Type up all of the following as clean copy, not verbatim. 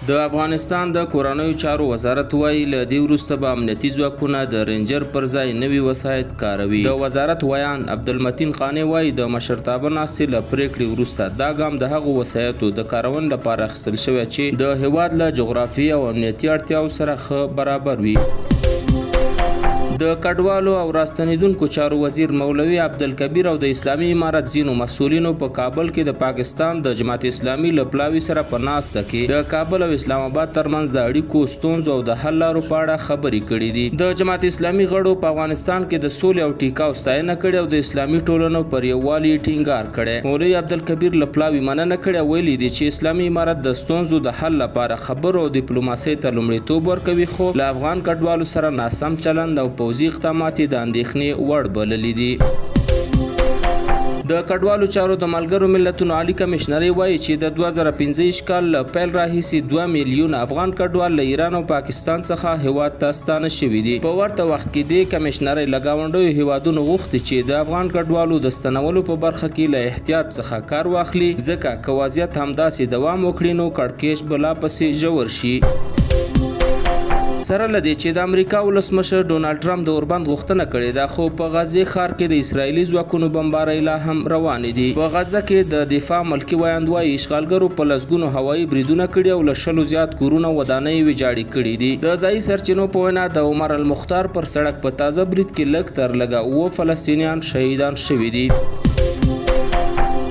د افغانستان د کورنیو چارو وزارت وایي له دې وروسته به امنیتي ځواکونه د رینجر پر ځای نوي وسایط کاروي. د وزارت ویان عبدالمتین قانع وایي د مشرتابه ناستې له پریکړې وروسته دا ګام د هغو وسایطو د کارونې لپاره اخیستل شوی چې د هیواد له جغرافیې او امنیتي اړتیاو سره ښه برابر وي. د کډوالو او راستنیدونکو چارو وزیر مولوي عبدالکبیر او د اسلامي امارت ځینو مسؤلینو په کابل کې د پاکستان د جماعت اسلامي له پلاوي سره په ناسته کې د کابل او اسلام آباد ترمنځ د اړیکو ستونزو او د حل لارو په اړه خبرې کړې دي. د جماعت اسلامي غړو په افغانستان کې د سولې او ټیکاو ستاینه کړې او د اسلامي ټولنو پر یووالي ټینګار کړی. مولوي عبدالکبیر له پلاوي مننه کړې او ویلي دي چې اسلامي امارت د ستونزو د حل لپاره خبرو او ډیپلوماسۍ ته لومړیتوب ورکوي، خو له افغان کډوالو سره ناسم چلند او پوځي اقدامات د اندېښنې وړ بللي دي. د کډوالو چارو د ملګرو ملتونو عالی کمشنري وایي چې د 2015 کال له پیل راهیسې 2 میلیون افغان کډوال له ایران او پاکستان څخه هیواد ته ستانه شوي دي. په ورته وخت کې د کمشنري له ګاونډیو هیوادونو غوښتي چې د افغان کډوالو د ستنولو په برخه کې له احتیاط څخه کار واخلي، ځکه که وضعیت همداسې دوام وکړي نو کړکېچ به لا پسې ژور شي. سره لدې چې د امریکا ولسمشر ډونالډ ټرمپ د اوربند غوښتنه کړې ده، خو په غزې ښار کې د اسرایلي ځواکونو بمبارۍ لا هم روانې دي. په غزه کې د دفاع ملکي ویاند وایي اشغالګرو په لسګونو هوایي بریدونه کړي او له 100 زیات کورونه ودانۍ ویجاړې کړي دي. د ځایي سرچینو په وینا د عمر المختار پر سړک په تازه برید کې لږ تر لږه 9 فلسطینیان شهیدان شوي دي.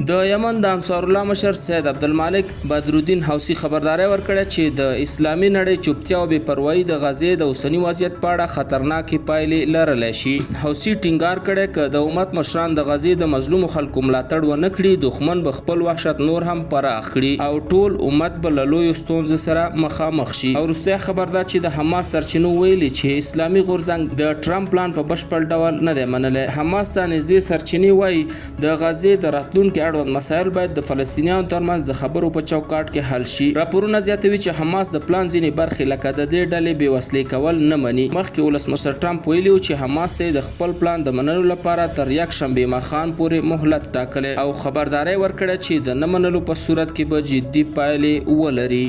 د یمن د انصار الله مشر سید عبدالمالک بدرالدین حوثي خبرداری ورکړه چې د اسلامي نړۍ چوپتیا او بې پروایي د غزې د اوسني وضعیت په اړه خطرناکې پایلې لرلی شي. حوثي ټینګار کړی که د امت مشران د غزې د مظلومو خلکو ملاتړ ونه کړي، دښمن به خپل وحشت نور هم پراخ کړي او ټول امت به له لویو ستونزو سره مخامخ شي. او وروستۍ خبر دا چې د حماس سرچینو ویلي چې اسلامي غورځنګ د ټرمپ پلان په بشپړ ډول نه دی منلی. حماس ته نږدې سرچینې وایي د غزې د راتلونکي اړوند مسایل باید د فلسطینیانو ترمنځ د خبرو په چوکاټ کې حل شي. راپورونه زیاتوي چې حماس د پلان ځینې برخې لکه د دې ډلې بې وسلې کول نه مني. مخکې ولسمشر ټرمپ ویلي چې حماس ته د خپل پلان د منلو لپاره تر یکشنبې ماښام پورې مهلت ټاکلی او خبرداری ورکړه چې د نه منلو په صورت کې به جدي پایلې ولري.